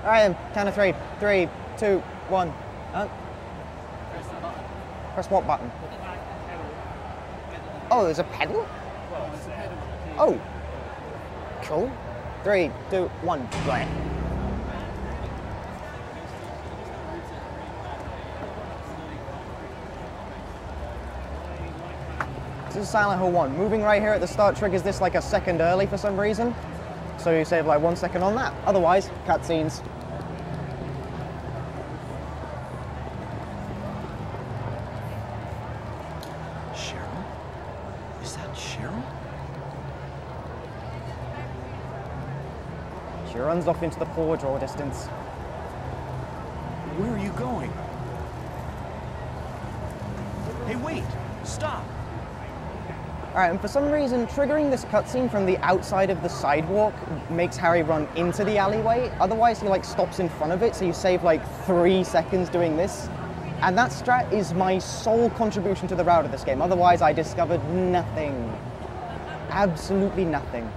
Alright then, count of three. 3, 2, 1. Press what button? Oh, there's a pedal? Oh. Cool. 3, 2, 1. Play. This is Silent Hill 1. Moving right here at the start triggers this like a second early for some reason. So you save like 1 second on that. Otherwise, cutscenes. Cheryl? Is that Cheryl? She runs off into the poor draw distance. Where are you going? Hey, wait! Stop! Alright, and for some reason, triggering this cutscene from the outside of the sidewalk makes Harry run into the alleyway. Otherwise, he like stops in front of it, so you save like 3 seconds doing this. And that strat is my sole contribution to the route of this game. Otherwise, I discovered nothing. Absolutely nothing.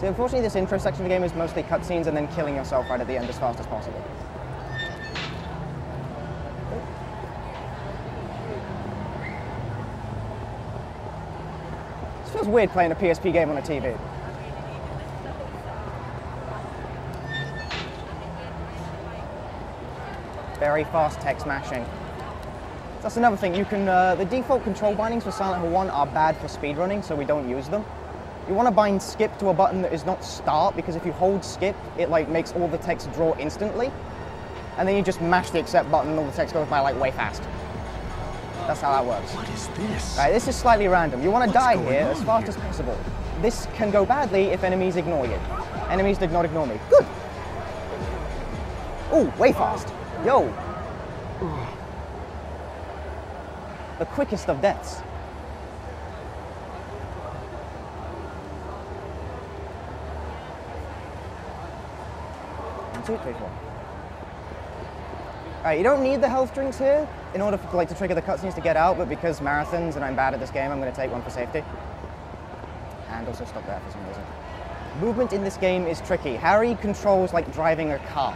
So unfortunately, this intro section of the game is mostly cutscenes and then killing yourself right at the end as fast as possible. It feels weird playing a PSP game on a TV. Very fast text mashing. That's another thing. You can the default control bindings for Silent Hill 1 are bad for speedrunning, so we don't use them. You want to bind skip to a button that is not start, because if you hold skip, it like makes all the text draw instantly, and then you just mash the accept button and all the text goes by like way fast. That's how that works. What is this? Right, this is slightly random. You want to die here as fast here? as possible. This can go badly if enemies ignore you. Enemies did not ignore me. Good. Ooh, way fast. Yo. The quickest of deaths. One, two, three, four. Alright, you don't need the health drinks here in order for, to trigger the cutscenes to get out, but because marathons and I'm bad at this game, I'm going to take one for safety. And also stop there for some reason. Movement in this game is tricky. Harry controls like driving a car.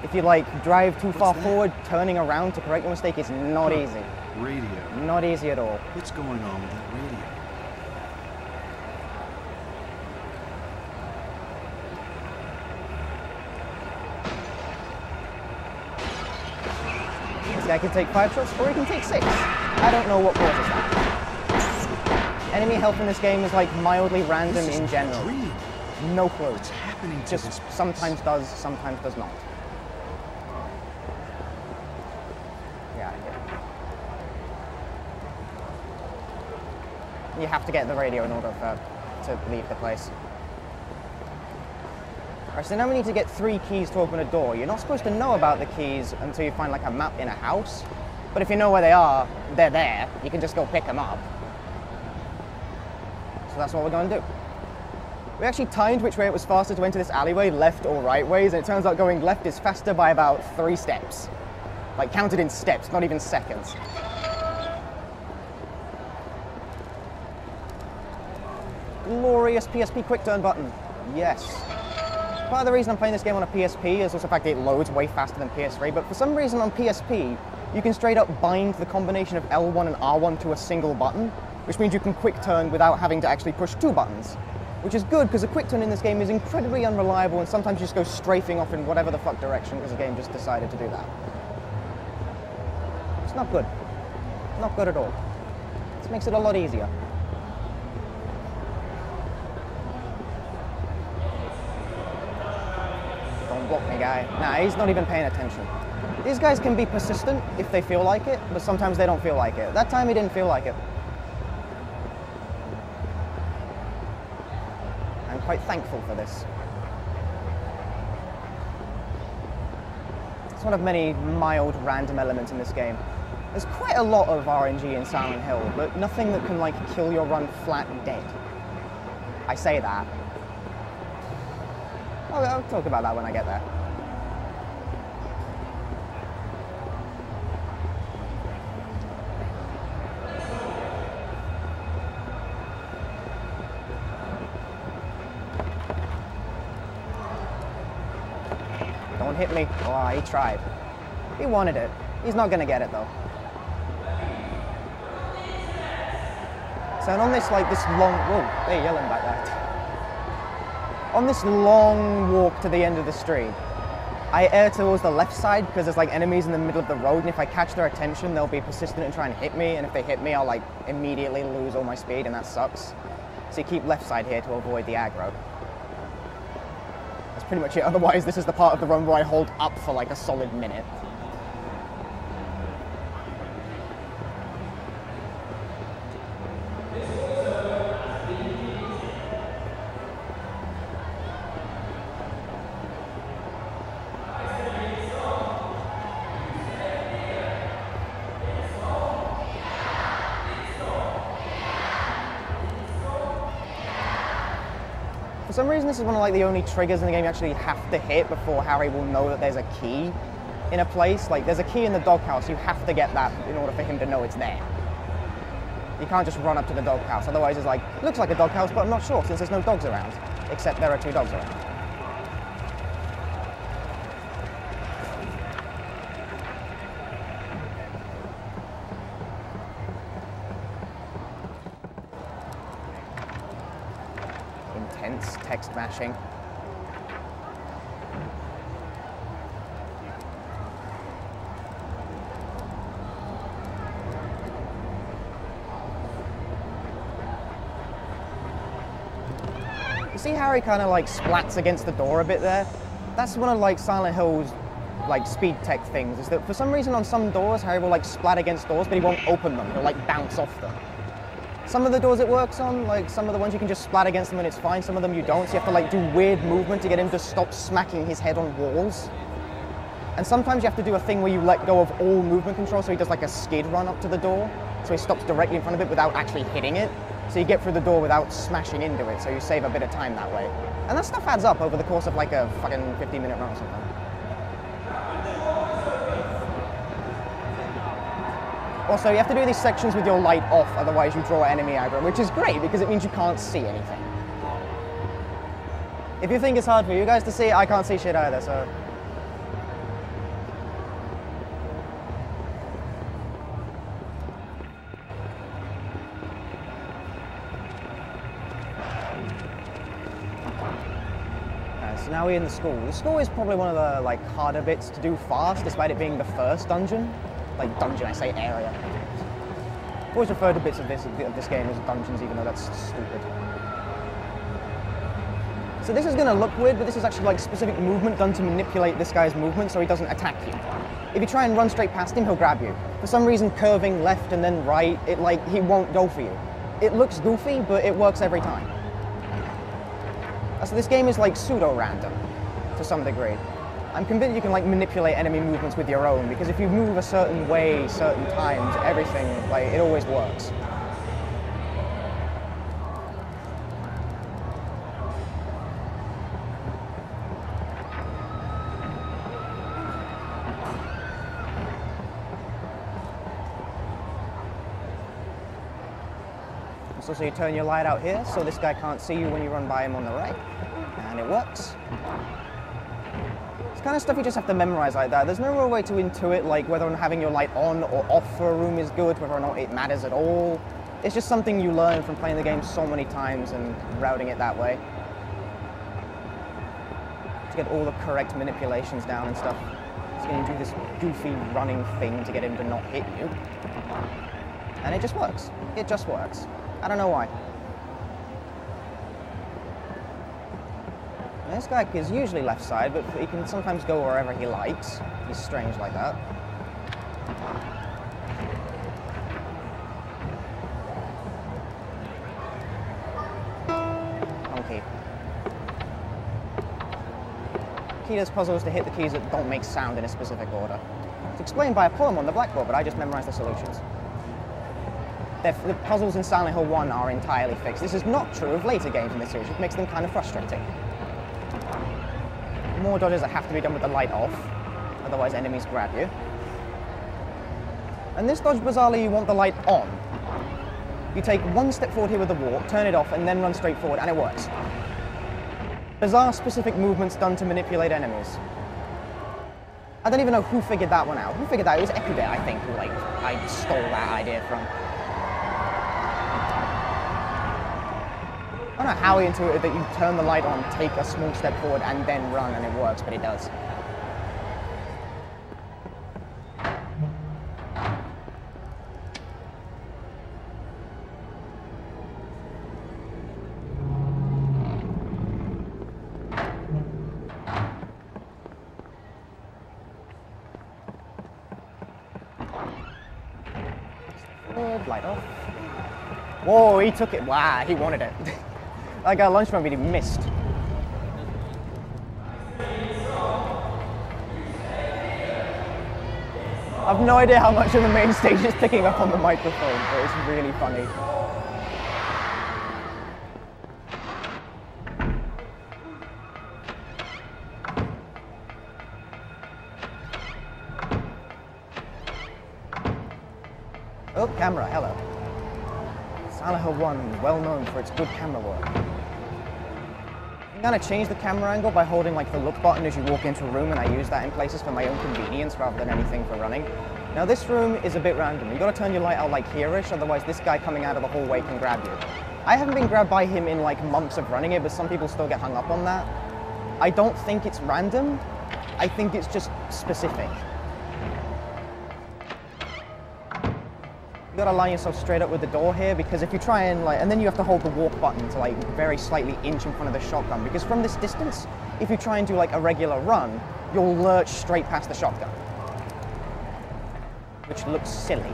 If you like drive too far forward, turning around to correct your mistake is not easy. Radio. Not easy at all. What's going on with that radio? This guy can take 5 shots or he can take 6. I don't know what causes that. Enemy health in this game is like mildly random in general. No clue. What's happening to Just this place? sometimes does, sometimes does not. Yeah, I get it. You have to get the radio in order to leave the place. Alright, so now we need to get 3 keys to open a door. You're not supposed to know about the keys until you find like a map in a house. But if you know where they are, they're there. You can just go pick them up. So that's what we're going to do. We actually timed which way it was faster to enter this alleyway, left or right ways, and it turns out going left is faster by about 3 steps. Like counted in steps, not even seconds. Glorious PSP quick turn button. Yes. Part of the reason I'm playing this game on a PSP is also the fact that it loads way faster than PS3, but for some reason on PSP, you can straight up bind the combination of L1 and R1 to a single button, which means you can quick turn without having to actually push 2 buttons. Which is good, because a quick turn in this game is incredibly unreliable, and sometimes you just go strafing off in whatever the fuck direction, because the game just decided to do that. It's not good. Not good at all. This makes it a lot easier. Don't block me, guy. Nah, he's not even paying attention. These guys can be persistent if they feel like it, but sometimes they don't feel like it. That time he didn't feel like it. I'm quite thankful for this. It's one of many mild random elements in this game. There's quite a lot of RNG in Silent Hill, but nothing that can like kill your run flat dead. I say that. I'll talk about that when I get there. hit me. Oh, he tried. He wanted it. He's not gonna get it though. So on this this long, whoa, they're yelling back there. On this long walk to the end of the street, I err towards the left side because there's enemies in the middle of the road, and if I catch their attention, they'll be persistent and try and hit me, and if they hit me, I'll immediately lose all my speed, and that sucks. So you keep left side here to avoid the aggro. That's pretty much it. Otherwise, this is the part of the run where I hold up for a solid minute. For some reason, this is one of the only triggers in the game you actually have to hit before Harry will know that there's a key in a place. There's a key in the doghouse, you have to get that in order for him to know it's there. You can't just run up to the doghouse, otherwise it's looks like a doghouse, but I'm not sure since there's no dogs around, except there are 2 dogs around. Intense text mashing. You see Harry kind of splats against the door a bit there? That's one of Silent Hill's speed tech things, is that for some reason on some doors Harry will splat against doors, but he won't open them, he'll bounce off them. Some of the doors it works on, some of the ones you can just splat against them and it's fine, some of them you don't, so you have to do weird movement to get him to stop smacking his head on walls. And sometimes you have to do a thing where you let go of all movement control, so he does a skid run up to the door, so he stops directly in front of it without actually hitting it. So you get through the door without smashing into it, so you save a bit of time that way. And that stuff adds up over the course of a fucking 15-minute run or something. Also, you have to do these sections with your light off, otherwise you draw enemy aggro, which is great because it means you can't see anything. If you think it's hard for you guys to see, I can't see shit either, so... So now we're in the school. The school is probably one of the harder bits to do fast, despite it being the first dungeon. Dungeon, I say area. I've always referred to bits of this game as dungeons, even though that's stupid. So this is going to look weird, but this is actually specific movement done to manipulate this guy's movement so he doesn't attack you. If you try and run straight past him, he'll grab you. For some reason, curving left and then right, he won't go for you. It looks goofy, but it works every time. So this game is pseudo-random, to some degree. I'm convinced you can manipulate enemy movements with your own, because if you move a certain way, certain times, everything, it always works. So you turn your light out here, so this guy can't see you when you run by him on the right, and it works. It's kind of stuff you just have to memorize like that. There's no real way to intuit whether having your light on or off for a room is good, whether or not it matters at all. It's just something you learn from playing the game so many times and routing it that way. To get all the correct manipulations down and stuff. It's going to do this goofy running thing to get him to not hit you. And it just works. It just works. I don't know why. This guy is usually left side, but he can sometimes go wherever he likes. He's strange like that. Okay. Key does puzzles to hit the keys that don't make sound in a specific order. It's explained by a poem on the blackboard, but I just memorized the solutions. The puzzles in Silent Hill 1 are entirely fixed. This is not true of later games in this series, which makes them kind of frustrating. More dodges that have to be done with the light off, otherwise enemies grab you. And this dodge, bizarrely, you want the light on. You take one step forward here with the walk, turn it off, and then run straight forward, and it works. Bizarre specific movements done to manipulate enemies. I don't even know who figured that one out. Who figured that? It was Epubit, I think, who like I stole that idea from. I don't know how he intuited that you turn the light on, take a small step forward, and then run, and it works, but it does. Light off. Whoa, he took it. Wow, he wanted it. That guy launched from me, he missed. I've no idea how much of the main stage is picking up on the microphone, but it's really funny. Oh, camera, hello. Silent Hill 1, well known for its good camera work. You can kind of change the camera angle by holding like the look button as you walk into a room, and I use that in places for my own convenience rather than anything for running. Now this room is a bit random. You've got to turn your light out like here-ish, otherwise this guy coming out of the hallway can grab you. I haven't been grabbed by him in like months of running it, but some people still get hung up on that. I don't think it's random. I think it's just specific. You gotta line yourself straight up with the door here, because if you try and like, and then you have to hold the walk button to like very slightly inch in front of the shotgun, because from this distance, if you try and do like a regular run, you'll lurch straight past the shotgun, which looks silly.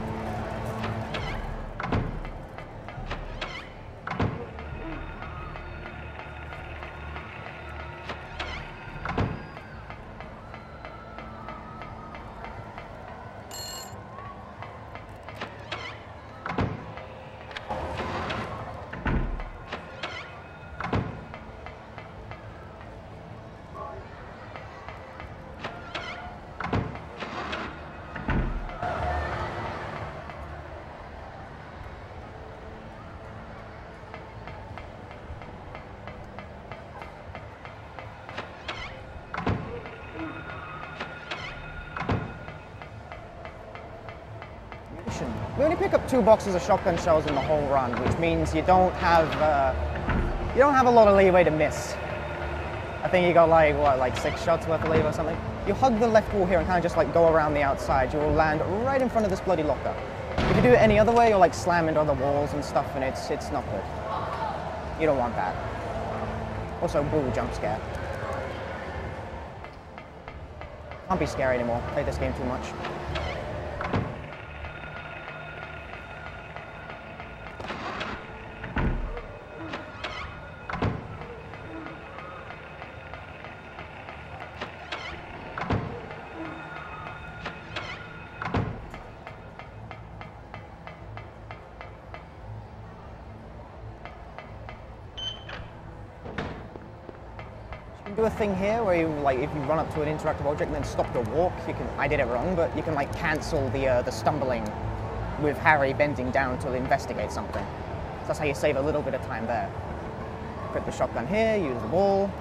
We only pick up 2 boxes of shotgun shells in the whole run, which means you don't have a lot of leeway to miss. I think you got like, what, like 6 shots worth of leeway or something? You hug the left wall here and kind of just like go around the outside, you will land right in front of this bloody locker. If you do it any other way, you'll like slam into other walls and stuff, and it's not good. You don't want that. Also, bull jump scare. Can't be scary anymore. Played this game too much. Do a thing here where you like, if you run up to an interactive object and then stop your walk, you can, I did it wrong, but you can like cancel the stumbling with Harry bending down to investigate something. So that's how you save a little bit of time there. Grip the shotgun here, use the wall.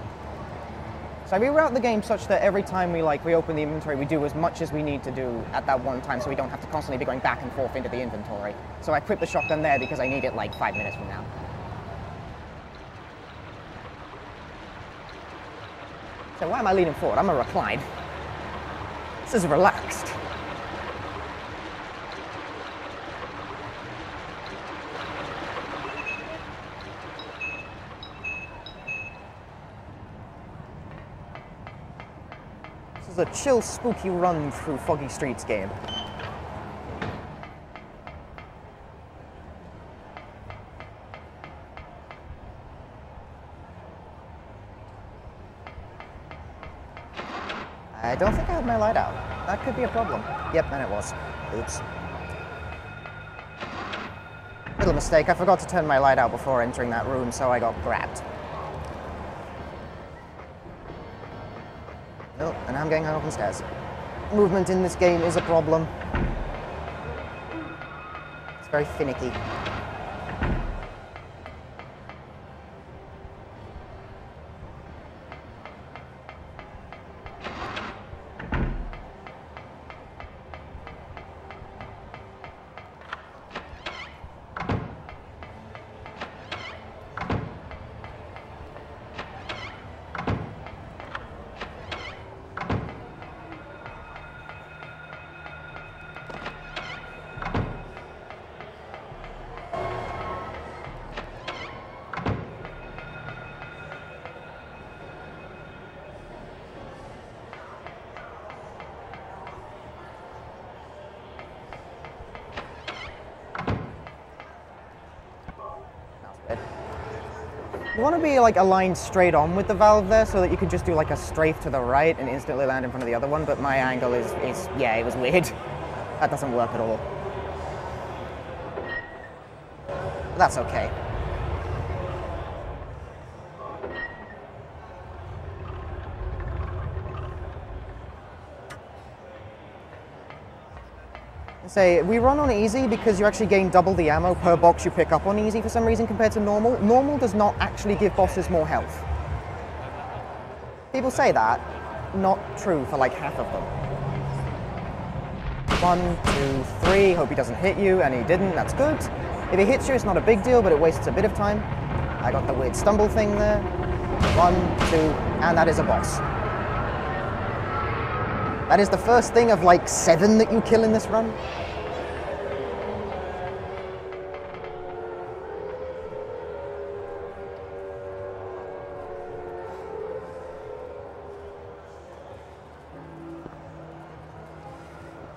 So I reroute the game such that every time we like reopen the inventory, we do as much as we need to do at that one time, so we don't have to constantly be going back and forth into the inventory. So I equip the shotgun there because I need it like 5 minutes from now. So why am I leaning forward? I'm a recline. This is relaxed. This is a chill, spooky run through Foggy Streets game. I don't think I had my light out. That could be a problem. Yep, and it was. Oops. Little mistake, I forgot to turn my light out before entering that room, so I got grabbed. Oh, and now I'm getting hung up on stairs. Movement in this game is a problem. It's very finicky. want to be like aligned straight on with the valve there so that you can just do like a strafe to the right and instantly land in front of the other one, but my angle is yeah, it was weird. That doesn't work at all. But that's okay. Say, we run on easy because you actually gain double the ammo per box you pick up on easy for some reason compared to normal. Normal does not actually give bosses more health. People say that, not true for like half of them. 1, 2, 3, hope he doesn't hit you, and he didn't, that's good. If he hits you, it's not a big deal, but it wastes a bit of time. I got the weird stumble thing there. 1, 2, and that is a boss. That is the first thing of like 7 that you kill in this run.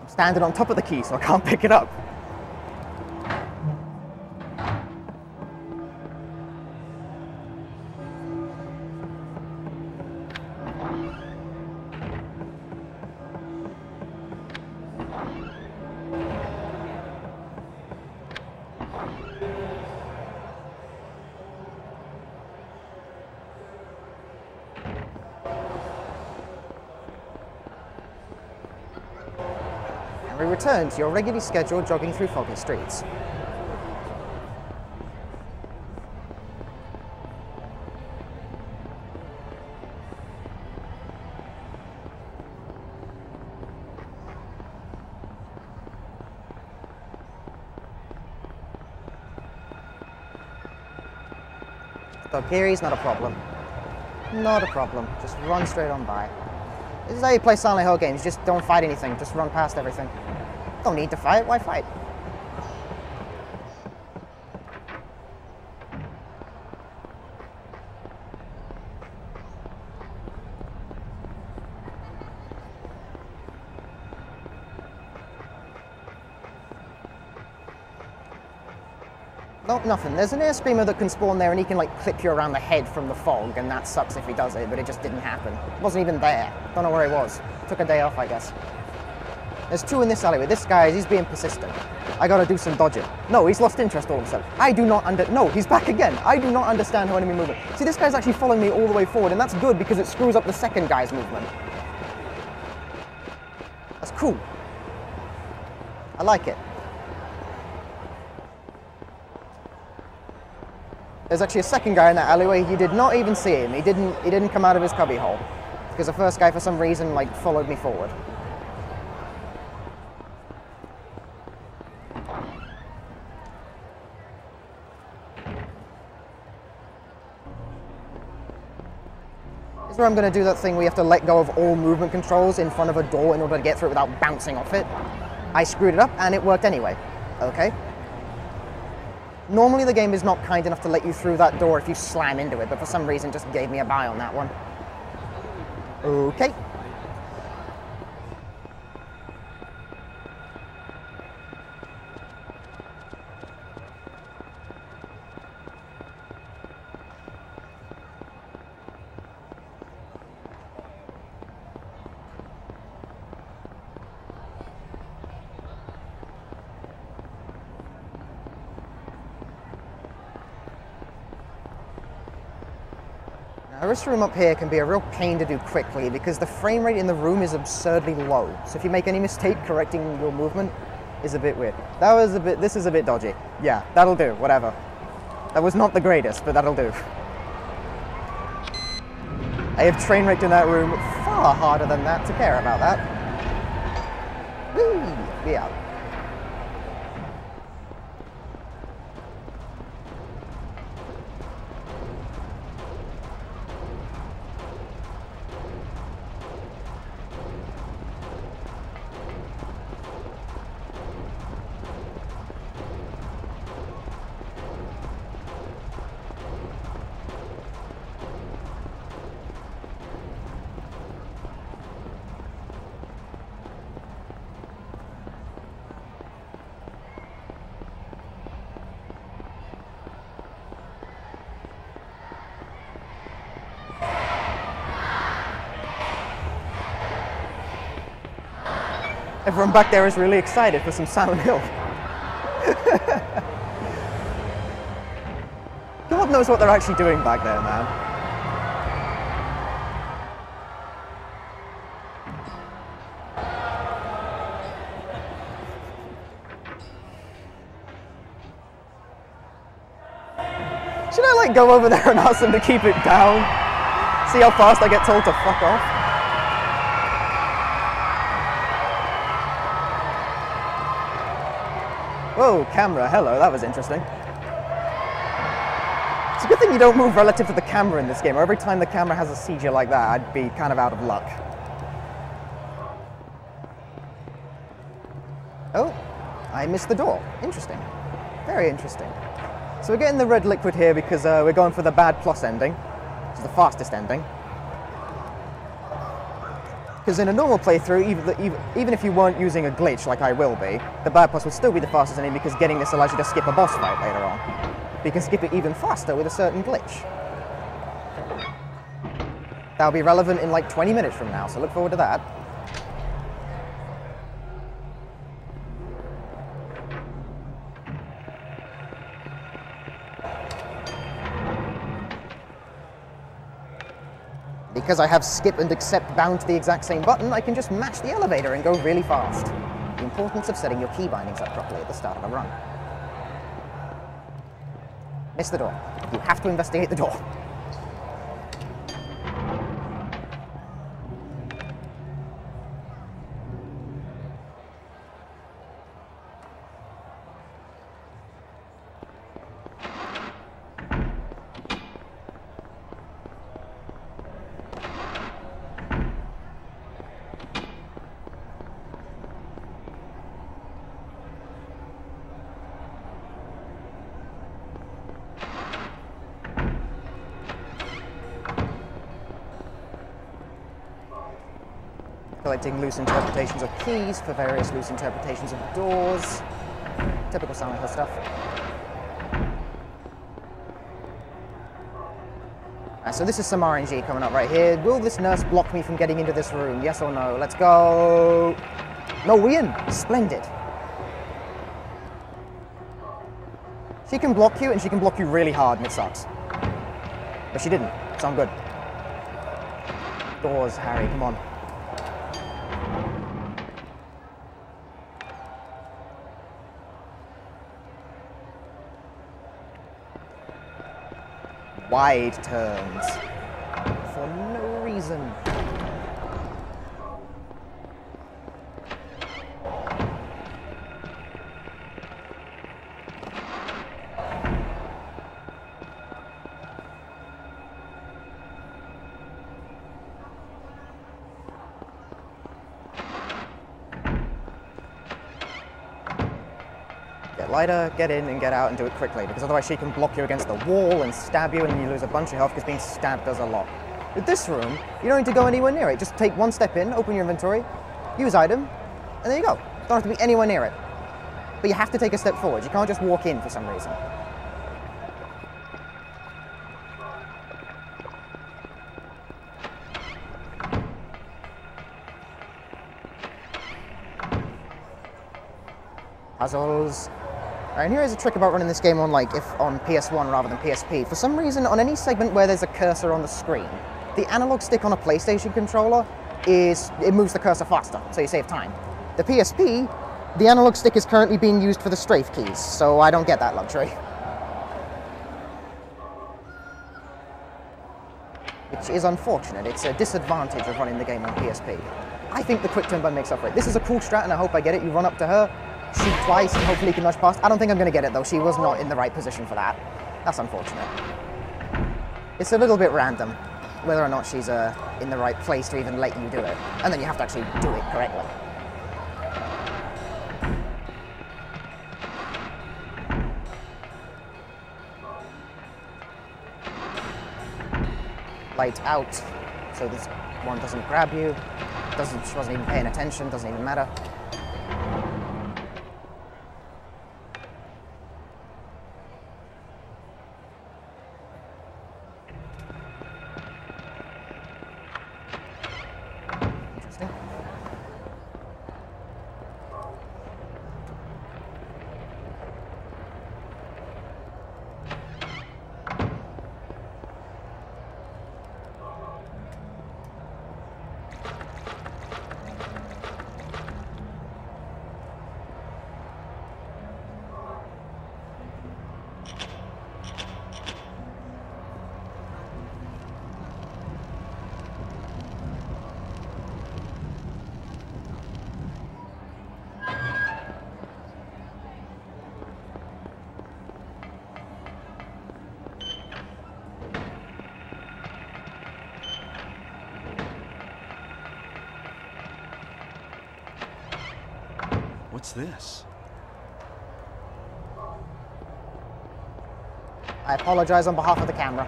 I'm standing on top of the key, so I can't pick it up. We return to your regularly scheduled jogging through foggy streets. Valkyrie's not a problem. Not a problem. Just run straight on by. This is how you play Silent Hill games. Just don't fight anything. Just run past everything. Don't need to fight. Why fight? Nope, nothing. There's an air screamer that can spawn there and he can like clip you around the head from the fog, and that sucks if he does it, but it just didn't happen. It wasn't even there. Don't know where he was. Took a day off, I guess. There's 2 in this alleyway. This guy, he's being persistent. I gotta do some dodging. No, he's lost interest all of a sudden. I do not no, he's back again. I do not understand how enemy movement. See, this guy's actually following me all the way forward, and that's good because it screws up the second guy's movement. That's cool. I like it. There's actually a second guy in that alleyway. You did not even see him. He didn't come out of his cubbyhole because the first guy, for some reason, like followed me forward. This is where I'm going to do that thing where you have to let go of all movement controls in front of a door in order to get through it without bouncing off it. I screwed it up and it worked anyway. Okay. Normally the game is not kind enough to let you through that door if you slam into it, but for some reason just gave me a bye on that one. Okay. Now, this room up here can be a real pain to do quickly because the frame rate in the room is absurdly low. So if you make any mistake, correcting your movement is a bit weird. This is a bit dodgy. Yeah, that'll do, whatever. That was not the greatest, but that'll do. I have train wrecked in that room far harder than that to care about that. Whee! Be out. Everyone back there is really excited for some Silent Hill. God knows what they're actually doing back there, man. Should I, like, go over there and ask them to keep it down? See how fast I get told to fuck off? Whoa, camera, hello, that was interesting. It's a good thing you don't move relative to the camera in this game, or every time the camera has a seizure like that, I'd be kind of out of luck. Oh, I missed the door. Interesting. Very interesting. So we're getting the red liquid here because we're going for the bad plus ending, which is the fastest ending. Because in a normal playthrough, even if you weren't using a glitch like I will be, the bad plus would still be the fastest ending because getting this allows you to skip a boss fight later on. But you can skip it even faster with a certain glitch. That'll be relevant in like 20 minutes from now, so look forward to that. Because I have skip and accept bound to the exact same button, I can just match the elevator and go really fast. The importance of setting your key bindings up properly at the start of a run. Miss the door. You have to investigate the door. Collecting loose interpretations of keys for various loose interpretations of doors. Typical Silent Hill stuff. So this is some RNG coming up right here. Will this nurse block me from getting into this room? Yes or no? Let's go. No, we in. Splendid. She can block you, and she can block you really hard, and it sucks. But she didn't, so I'm good. Doors, Harry, come on. Wide turns for no reason. Get lighter, get in and get out and do it quickly, because otherwise she can block you against the wall and stab you, and then you lose a bunch of health because being stabbed does a lot. With this room, you don't need to go anywhere near it. Just take one step in, open your inventory, use item, and there you go. Don't have to be anywhere near it. But you have to take a step forward. You can't just walk in for some reason. Puzzles. And here is a trick about running this game on on PS1 rather than PSP. For some reason, on any segment where there's a cursor on the screen, the analog stick on a PlayStation controller it moves the cursor faster, so you save time. The PSP, the analog stick is currently being used for the strafe keys, so I don't get that luxury. Which is unfortunate. It's a disadvantage of running the game on PSP. I think the quick turn button makes up for it. This is a cool strat, and I hope I get it. You run up to her, shoot twice, and hopefully you can nudge past. I don't think I'm going to get it, though. She was not in the right position for that. That's unfortunate. It's a little bit random whether or not she's in the right place to even let you do it. And then you have to actually do it correctly. Light out, so this one doesn't grab you. She wasn't even paying attention, doesn't even matter. What's this? I apologize on behalf of the camera.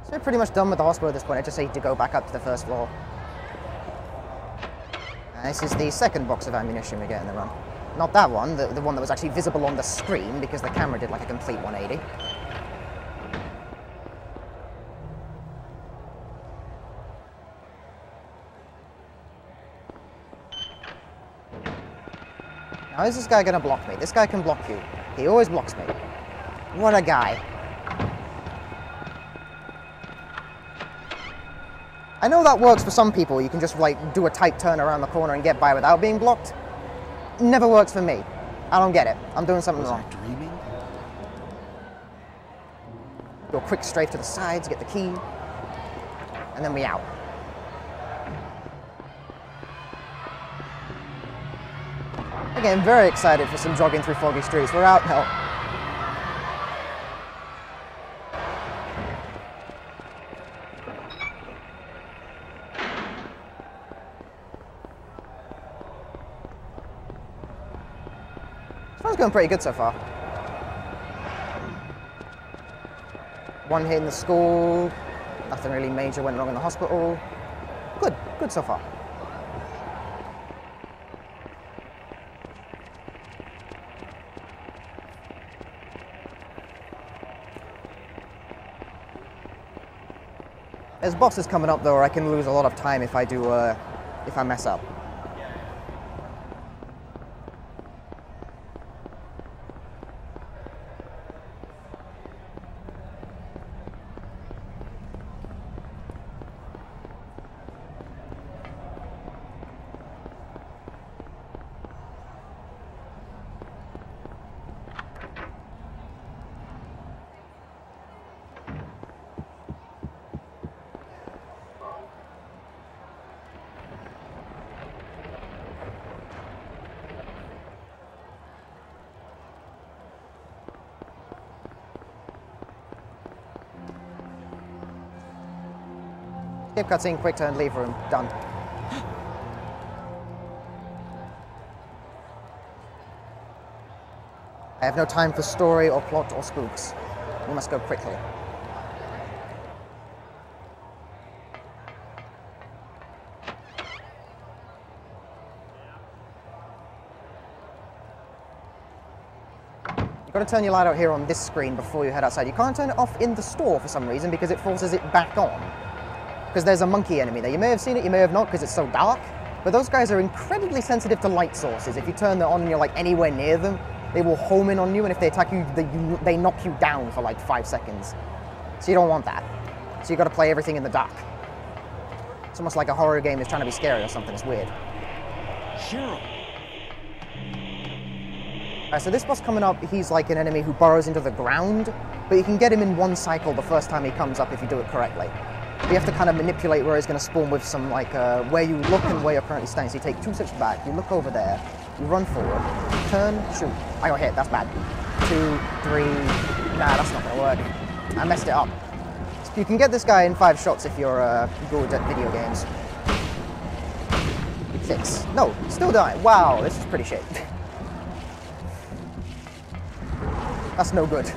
So we're pretty much done with the hospital at this point. I just need to go back up to the first floor. And this is the second box of ammunition we get in the run. Not that one, the one that was actually visible on the screen because the camera did like a complete 180. How is this guy going to block me? This guy can block you. He always blocks me. What a guy. I know that works for some people. You can just like do a tight turn around the corner and get by without being blocked. Never works for me. I don't get it. I'm doing something wrong. Was I dreaming? Do a quick strafe to the sides, get the key, and then we out. Again, very excited for some jogging through foggy streets. We're out now. This one's going pretty good so far. One hit in the school. Nothing really major went wrong in the hospital. Good, good so far. There's bosses coming up though, where I can lose a lot of time if I do, if I mess up. Skip cutscene, quick turn, leave room. Done. I have no time for story or plot or spooks. We must go quickly. You've got to turn your light out here on this screen before you head outside. You can't turn it off in the store for some reason because it forces it back on. Because there's a monkey enemy there. You may have seen it, you may have not because it's so dark, but those guys are incredibly sensitive to light sources. If you turn them on and you're like anywhere near them, they will home in on you, and if they attack you, they knock you down for like 5 seconds. So you don't want that. So you've got to play everything in the dark. It's almost like a horror game is trying to be scary or something. It's weird. Cheryl! Alright, so this boss coming up, he's like an enemy who burrows into the ground, but you can get him in one cycle the first time he comes up if you do it correctly. You have to kind of manipulate where he's going to spawn with some, like, where you look and where you're currently standing. So you take 2 steps back, you look over there, you run forward, turn, shoot. I got hit, that's bad. 2, 3, nah, that's not going to work. I messed it up. So you can get this guy in 5 shots if you're good at video games. 6. No, still dying. Wow, this is pretty shit. That's no good.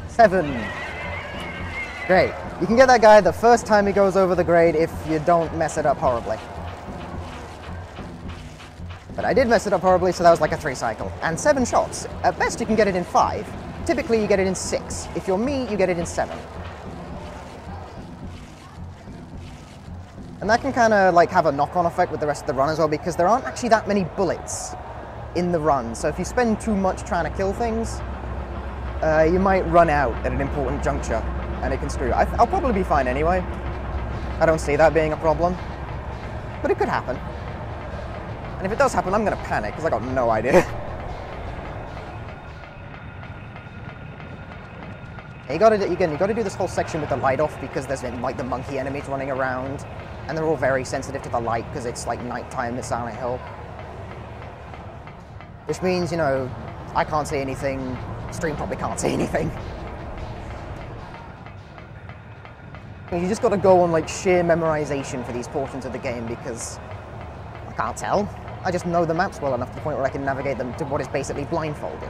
7. Great. You can get that guy the first time he goes over the grade if you don't mess it up horribly. But I did mess it up horribly, so that was like a 3 cycle. And 7 shots. At best you can get it in 5. Typically you get it in 6. If you're me, you get it in 7. And that can kind of like have a knock-on effect with the rest of the run as well, because there aren't actually that many bullets in the run. So if you spend too much trying to kill things, you might run out at an important juncture, and it can screw you. I'll probably be fine anyway. I don't see that being a problem, but it could happen. And if it does happen, I'm going to panic, because I got no idea. You got to do this whole section with the light off, because there's like the monkey enemies running around, and they're all very sensitive to the light because it's like nighttime at Silent Hill. Which means, you know, I can't see anything, stream probably can't see anything. You just got to go on like sheer memorization for these portions of the game because I can't tell. I just know the maps well enough to the point where I can navigate them to what is basically blindfolded.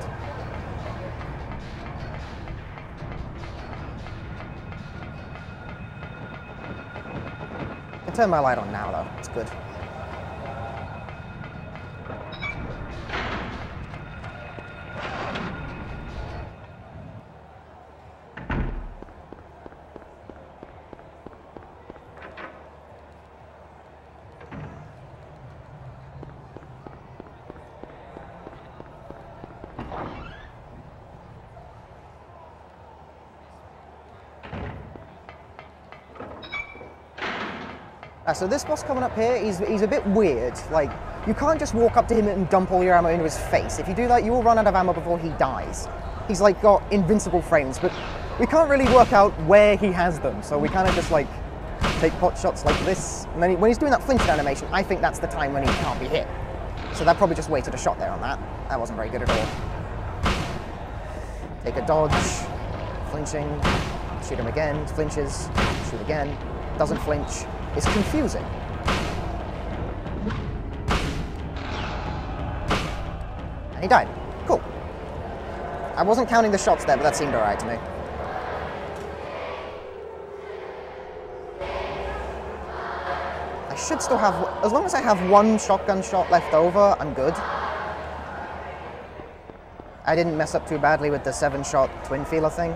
I can turn my light on now though, it's good. So this boss coming up here, he's a bit weird. Like, you can't just walk up to him and dump all your ammo into his face. If you do that, you will run out of ammo before he dies. He's like got invincible frames, but we can't really work out where he has them. So we kind of just like take pot shots like this. And then when he's doing that flinching animation, I think that's the time when he can't be hit. So that probably just wasted a shot there on that. That wasn't very good at all. Take a dodge, flinching, shoot him again, flinches, shoot again, doesn't flinch. It's confusing. And he died. Cool. I wasn't counting the shots there, but that seemed alright to me. I should still have, as long as I have one shotgun shot left over, I'm good. I didn't mess up too badly with the 7-shot twin feeler thing.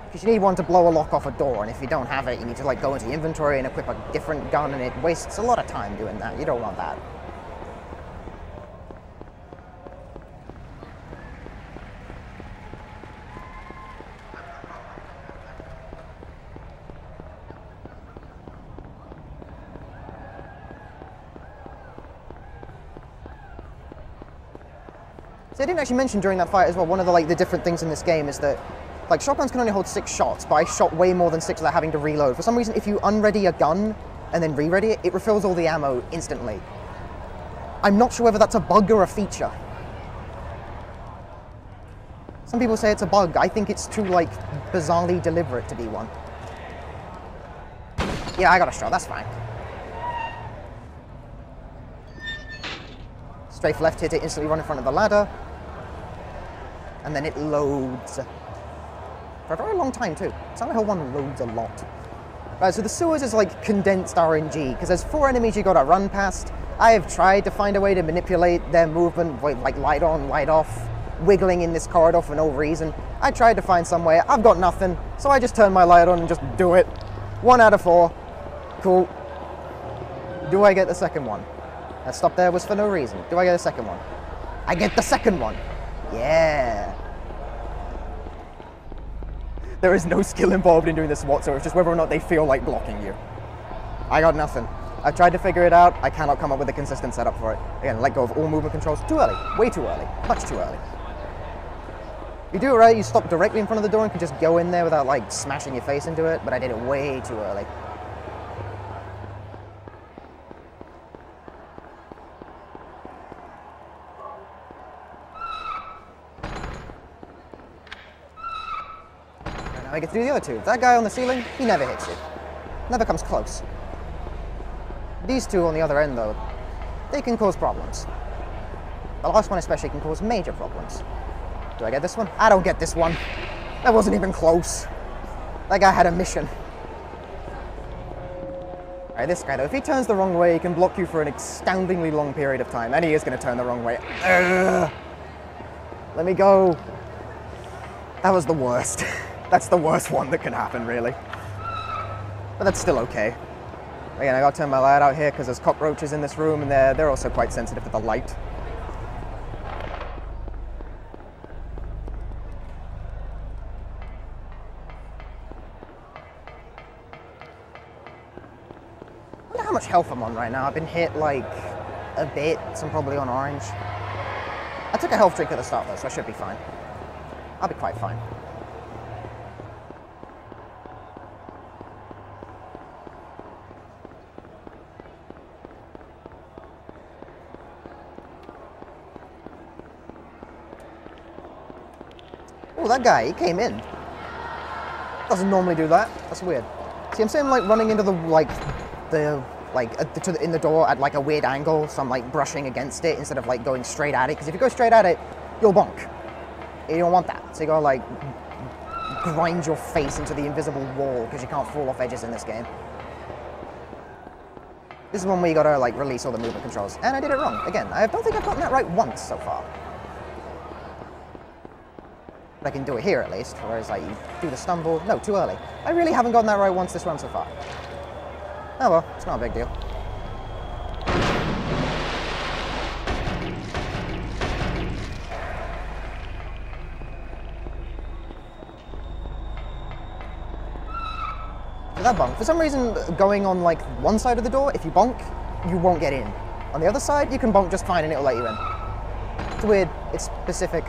Because you need one to blow a lock off a door, and if you don't have it, you need to like go into your inventory and equip a different gun, and it wastes a lot of time doing that. You don't want that. So I didn't actually mention during that fight as well, one of the different things in this game is that like, shotguns can only hold 6 shots, but I shot way more than 6 without having to reload. For some reason, if you unready a gun and then re-ready it, it refills all the ammo instantly. I'm not sure whether that's a bug or a feature. Some people say it's a bug. I think it's too, like, bizarrely deliberate to be one. Yeah, I got a shot. That's fine. Strafe left hit it, instantly run in front of the ladder. And then it loads. For a very long time too. Silent Hill 1 loads a lot. Right, so the sewers is like condensed RNG, because there's 4 enemies you gotta run past. I have tried to find a way to manipulate their movement, like light on, light off, wiggling in this corridor for no reason. I tried to find some way, I've got nothing, so I just turn my light on and just do it. 1 out of 4. Cool. Do I get the second one? That stop there was for no reason. Do I get a second one? I get the second one. Yeah. There is no skill involved in doing this whatsoever, it's just whether or not they feel like blocking you. I got nothing. I've tried to figure it out, I cannot come up with a consistent setup for it. Again, let go of all movement controls. Too early. Way too early. Much too early. You do it right, you stop directly in front of the door and can just go in there without, like, smashing your face into it, but I did it way too early. I get to do the other 2. That guy on the ceiling, he never hits you. Never comes close. These 2 on the other end, though, they can cause problems. The last one especially can cause major problems. Do I get this one? I don't get this one. That wasn't even close. That guy had a mission. Alright, this guy, though, if he turns the wrong way, he can block you for an astoundingly long period of time, and he is going to turn the wrong way. Ugh. Let me go. That was the worst. That's the worst one that can happen, really. But that's still okay. Again, I gotta turn my light out here because there's cockroaches in this room, and they're also quite sensitive to the light. I wonder how much health I'm on right now. I've been hit, like, a bit, so I'm probably on orange. I took a health drink at the start, though, so I should be fine. I'll be quite fine. Oh, that guy, he came in. Doesn't normally do that. That's weird. See, I'm saying like running into the in the door at like a weird angle, so I'm like brushing against it instead of like going straight at it. Because if you go straight at it, you'll bonk. You don't want that. So you gotta like grind your face into the invisible wall because you can't fall off edges in this game. This is one where you gotta like release all the movement controls, and I did it wrong again. I don't think I've gotten that right once so far. I can do it here at least, whereas like you do the stumble. No, too early. I really haven't gotten that right once this run so far. Oh well, it's not a big deal. That bonk. For some reason, going on like one side of the door, if you bonk, you won't get in. On the other side, you can bonk just fine and it'll let you in. It's weird. It's specific.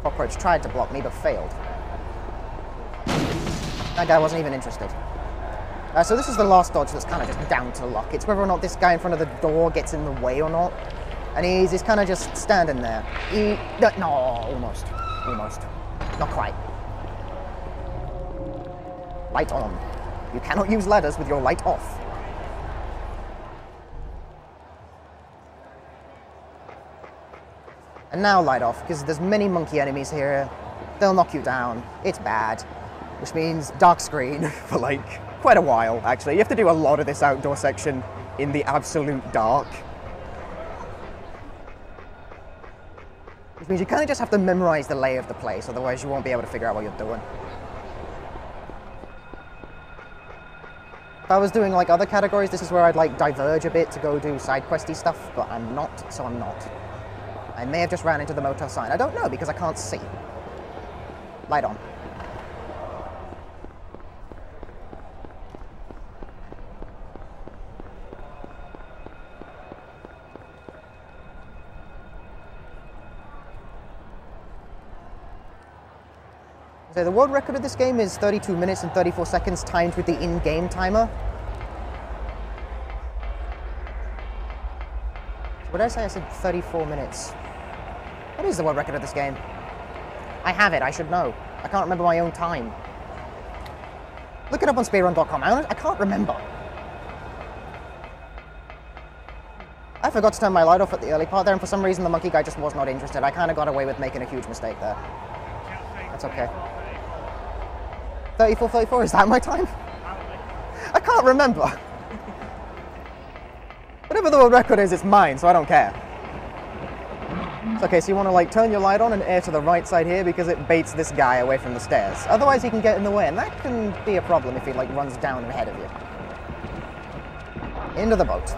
Cockroach tried to block me, but failed. That guy wasn't even interested. So this is the last dodge that's kind of just down to luck. It's whether or not this guy in front of the door gets in the way or not. And he's kind of just standing there. No, almost. Almost. Not quite. Light on. You cannot use ladders with your light off. And now light off, because there's many monkey enemies here. They'll knock you down. It's bad. Which means dark screen for like quite a while, actually. You have to do a lot of this outdoor section in the absolute dark. Which means you kind of just have to memorize the lay of the place, otherwise you won't be able to figure out what you're doing. If I was doing like other categories, this is where I'd like diverge a bit to go do side questy stuff, but I'm not, so I'm not. I may have just ran into the motel sign. I don't know because I can't see. Light on. So the world record of this game is 32 minutes and 34 seconds timed with the in-game timer. What did I say? I said 34 minutes. What is the world record of this game? I have it, I should know. I can't remember my own time. Look it up on speedrun.com. I can't remember. I forgot to turn my light off at the early part there, and for some reason the monkey guy just was not interested. I kind of got away with making a huge mistake there. That's okay. 34, is that my time? I can't remember. Whatever the world record is, it's mine, so I don't care. It's okay, so you want to like turn your light on and air to the right side here because it baits this guy away from the stairs. Otherwise he can get in the way, and that can be a problem if he like runs down ahead of you. Into the boat.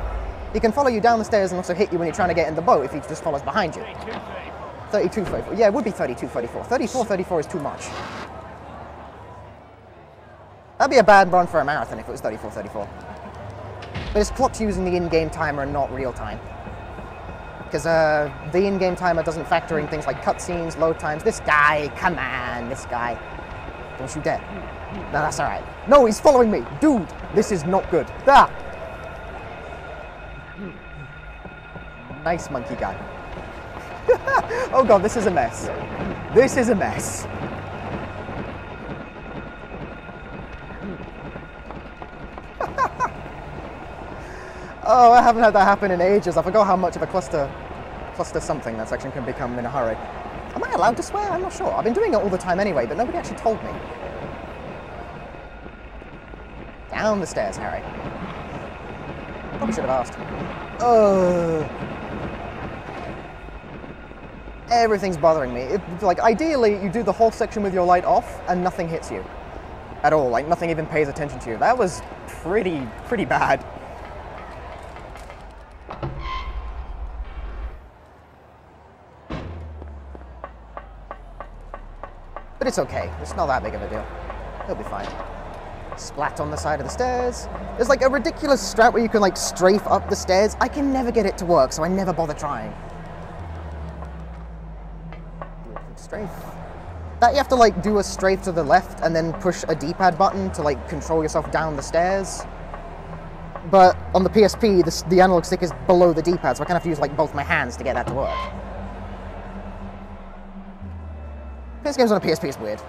He can follow you down the stairs and also hit you when you're trying to get in the boat if he just follows behind you. 32, 34. Yeah, it would be 32, 34. 34, 34 is too much. That'd be a bad run for a marathon if it was 34, 34. But it's clocked using the in-game timer and not real time. Because the in-game timer doesn't factor in things like cutscenes, load times. This guy, come on, this guy. Don't you dare. No, that's all right. No, he's following me. Dude, this is not good. Ah! Nice monkey guy. Oh god, this is a mess. This is a mess. Oh, I haven't had that happen in ages. I forgot how much of a cluster something that section can become in a hurry. Am I allowed to swear? I'm not sure. I've been doing it all the time anyway, but nobody actually told me. Down the stairs, Harry. Probably should have asked. Everything's bothering me. Like, ideally, you do the whole section with your light off and nothing hits you. At all. Like, nothing even pays attention to you. That was pretty bad. But it's okay. It's not that big of a deal. He'll be fine. Splat on the side of the stairs. There's like a ridiculous strat where you can like strafe up the stairs. I can never get it to work, so I never bother trying. Strafe. That you have to like do a strafe to the left and then push a D-pad button to like control yourself down the stairs. But on the PSP, the analog stick is below the D-pad, so I kind of have to use like both my hands to get that to work. This game's on a PSP is weird.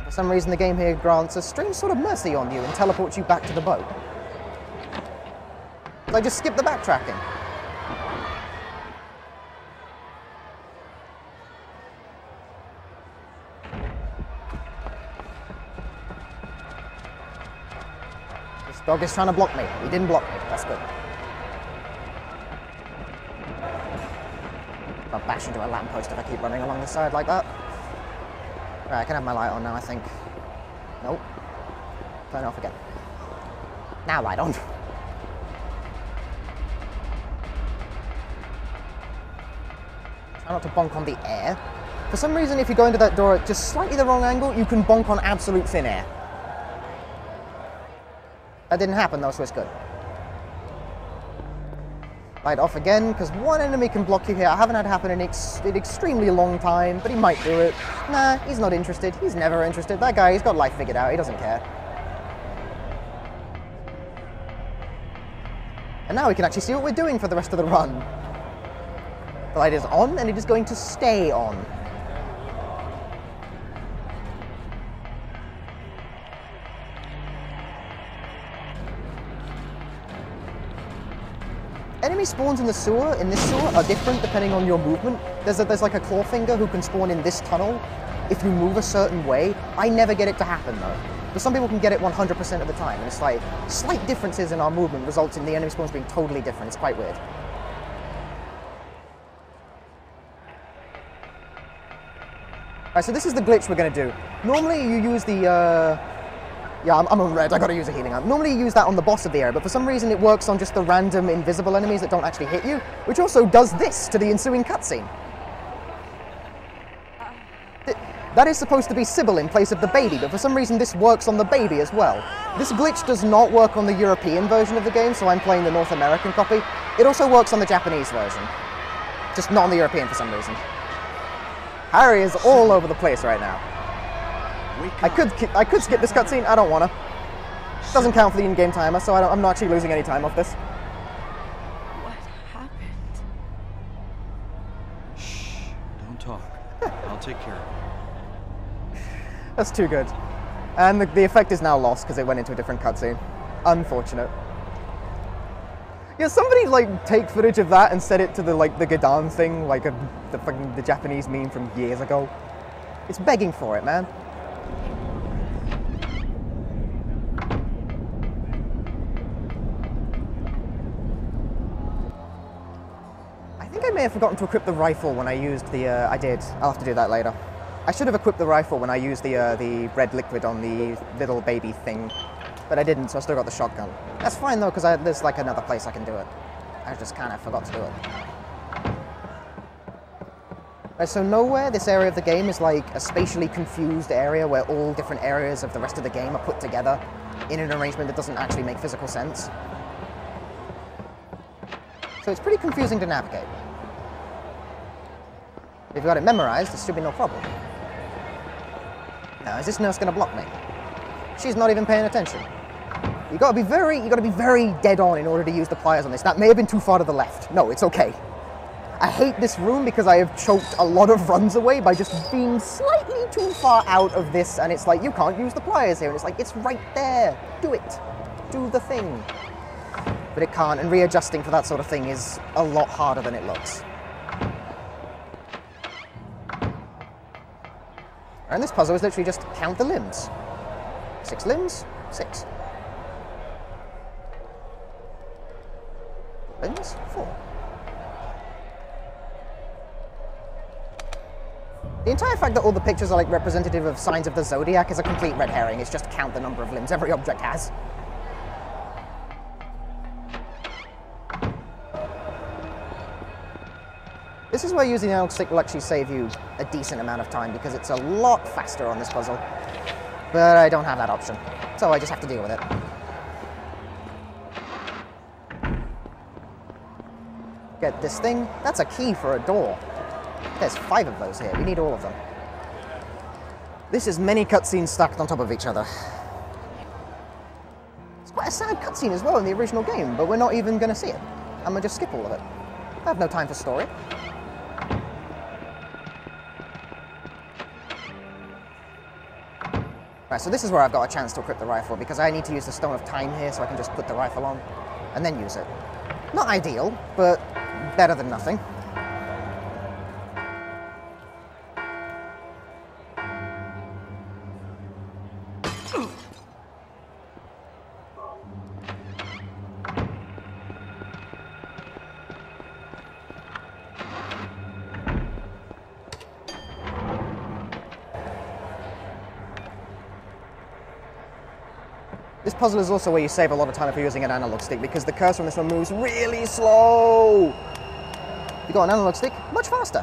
For some reason, the game here grants a strange sort of mercy on you and teleports you back to the boat. I just skip the backtracking. This dog is trying to block me. He didn't block me. That's good. I'll bash into a lamppost if I keep running along the side like that. Right, I can have my light on now, I think. Nope. Turn it off again. Now light on. Try not to bonk on the air. For some reason, if you go into that door at just slightly the wrong angle, you can bonk on absolute thin air. That didn't happen though, so it's good. Light off again, because one enemy can block you here. I haven't had it happen in an extremely long time, but he might do it. Nah, he's not interested. He's never interested. That guy, he's got life figured out. He doesn't care. And now we can actually see what we're doing for the rest of the run. The light is on, and it is going to stay on. Enemy spawns in this sewer are different depending on your movement. There's like a claw finger who can spawn in this tunnel if you move a certain way. I never get it to happen though. But some people can get it 100% of the time, and it's like slight differences in our movement results in the enemy spawns being totally different. It's quite weird. Alright, so this is the glitch we're going to do. Normally you use the, yeah, I'm on red, I gotta use a healing arm. Normally you use that on the boss of the area, but for some reason it works on just the random invisible enemies that don't actually hit you, which also does this to the ensuing cutscene. That is supposed to be Sybil in place of the baby, but for some reason this works on the baby as well. This glitch does not work on the European version of the game, so I'm playing the North American copy. It also works on the Japanese version, just not on the European for some reason. Harry is all over the place right now. I could skip this cutscene. I don't wanna. It doesn't count for the in-game timer, so I'm not actually losing any time off this. What happened? Shh, don't talk. I'll take care of it. That's too good. And the effect is now lost because it went into a different cutscene. Unfortunate. Yeah, somebody like take footage of that and set it to the Gadan thing, like the Japanese meme from years ago. It's begging for it, man. I may have forgotten to equip the rifle when I used the, I did. I'll have to do that later. I should have equipped the rifle when I used the red liquid on the little baby thing, but I didn't, so I still got the shotgun. That's fine though, because there's like another place I can do it. I just kind of forgot to do it. Right, so nowhere, this area of the game is like a spatially confused area where all different areas of the rest of the game are put together in an arrangement that doesn't actually make physical sense. So it's pretty confusing to navigate. If you've got it memorized, there should be no problem. Now, is this nurse going to block me? She's not even paying attention. You got to be very dead on in order to use the pliers on this. That may have been too far to the left. No, it's okay. I hate this room because I have choked a lot of runs away by just being slightly too far out of this, and it's like, you can't use the pliers here, and it's like, it's right there. Do it. Do the thing. But it can't, and readjusting for that sort of thing is a lot harder than it looks. And this puzzle is literally just count the limbs. 6 limbs, 6. Limbs, 4. The entire fact that all the pictures are like representative of signs of the zodiac is a complete red herring. It's just count the number of limbs every object has. This is where using the analog stick will actually save you a decent amount of time because it's a lot faster on this puzzle. But I don't have that option, so I just have to deal with it. Get this thing. That's a key for a door. There's 5 of those here. We need all of them. This is many cutscenes stacked on top of each other. It's quite a sad cutscene as well in the original game, but we're not even going to see it. I'm going to just skip all of it. have no time for story. Right, so this is where I've got a chance to equip the rifle, because I need to use the Stone of Time here so I can just put the rifle on and then use it. Not ideal, but better than nothing. This puzzle is also where you save a lot of time if you're using an analog stick, because the cursor on this one moves really slow. If you got an analog stick, much faster.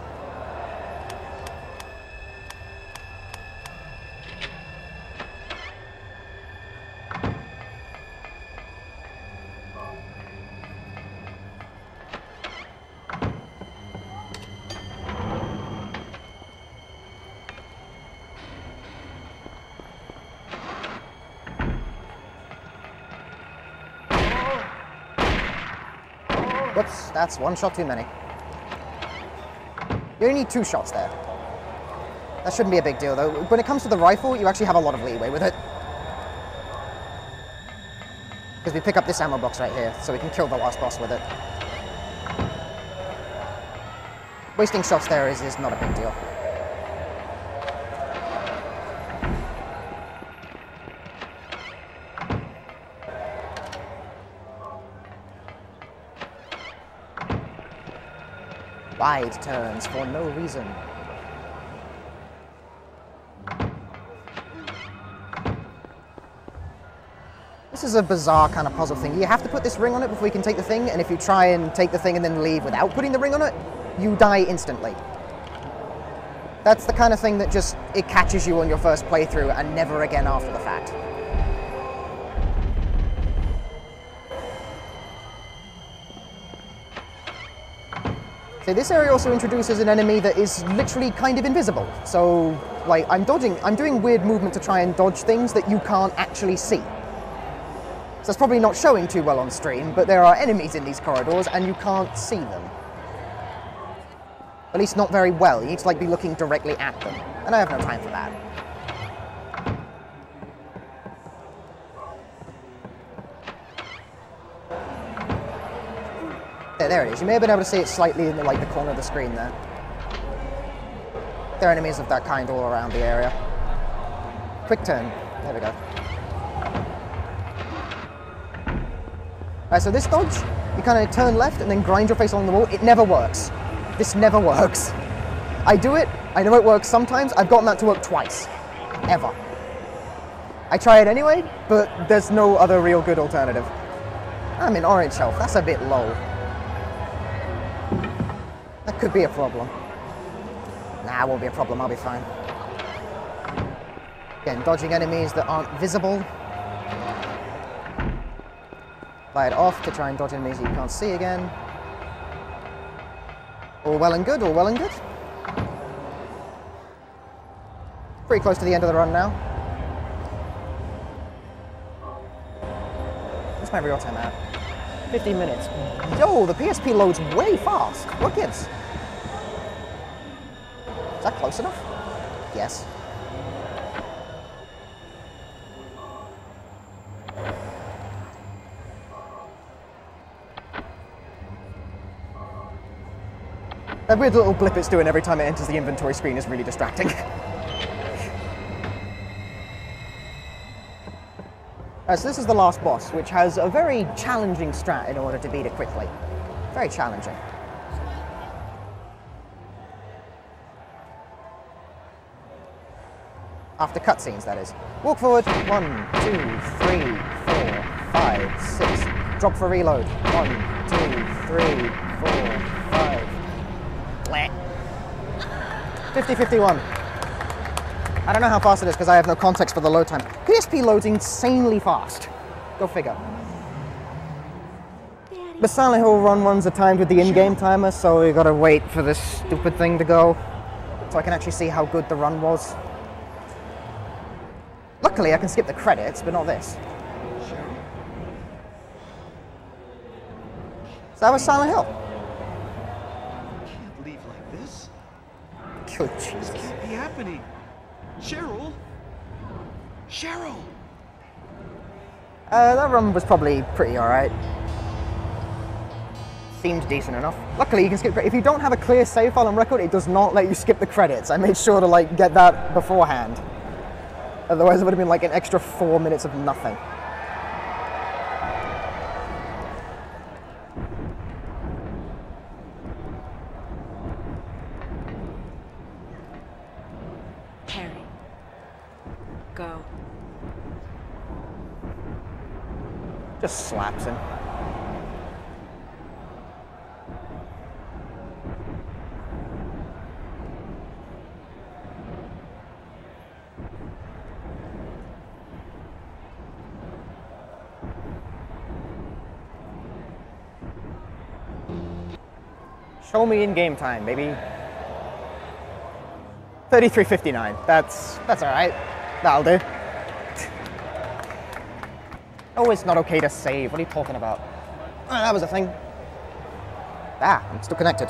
Whoops, that's one shot too many. You only need 2 shots there. That shouldn't be a big deal, though. When it comes to the rifle, you actually have a lot of leeway with it. Because we pick up this ammo box right here, so we can kill the last boss with it. Wasting shots there is not a big deal. Wide turns for no reason. This is a bizarre kind of puzzle thing. You have to put this ring on it before you can take the thing, and if you try and take the thing and then leave without putting the ring on it, you die instantly. That's the kind of thing that just, it catches you on your first playthrough and never again after the fact. So this area also introduces an enemy that is literally kind of invisible. So, like, I'm doing weird movement to try and dodge things that you can't actually see. So it's probably not showing too well on stream, but there are enemies in these corridors and you can't see them. At least not very well. You need to, like, be looking directly at them. And I have no time for that. There it is. You may have been able to see it slightly in the corner of the screen there. There are enemies of that kind all around the area. Quick turn. There we go. Alright, so this dodge, you kind of turn left and then grind your face along the wall. It never works. This never works. I do it. I know it works sometimes. I've gotten that to work twice. Ever. I try it anyway, but there's no other real good alternative. I'm in orange health. That's a bit low. That could be a problem. Nah, it won't be a problem, I'll be fine. Again, dodging enemies that aren't visible. Fly it off to try and dodge enemies that you can't see again. All well and good, all well and good. Pretty close to the end of the run now. What's my real time at? 15 minutes. Yo, the PSP loads way fast. What gives? Is that close enough? Yes. That weird little blip it's doing every time it enters the inventory screen is really distracting. So this is the last boss, which has a very challenging strat in order to beat it quickly. Very challenging. After cutscenes, that is. Walk forward. 1, 2, 3, 4, 5, 6. Drop for reload. 1, 2, 3, 4, 5. Bleh. 50-51. I don't know how fast it is because I have no context for the load time. PSP loads insanely fast. Go figure. The Silent Hill run ones are timed with the in-game timer, so we gotta wait for this stupid thing to go so I can actually see how good the run was. Luckily, I can skip the credits, but not this. So that was Silent Hill. Oh, Jesus. This can't be happening. Cheryl? Cheryl! That run was probably pretty alright. Seemed decent enough. Luckily, you can skip. If you don't have a clear save file on record, it does not let you skip the credits. I made sure to like get that beforehand. Otherwise, it would have been like an extra 4 minutes of nothing. Harry. Go. Just slaps him. Show me in game time, baby. 33:59. That's all right. That'll do. Oh, it's not okay to save. What are you talking about? Oh, that was a thing. Ah, I'm still connected.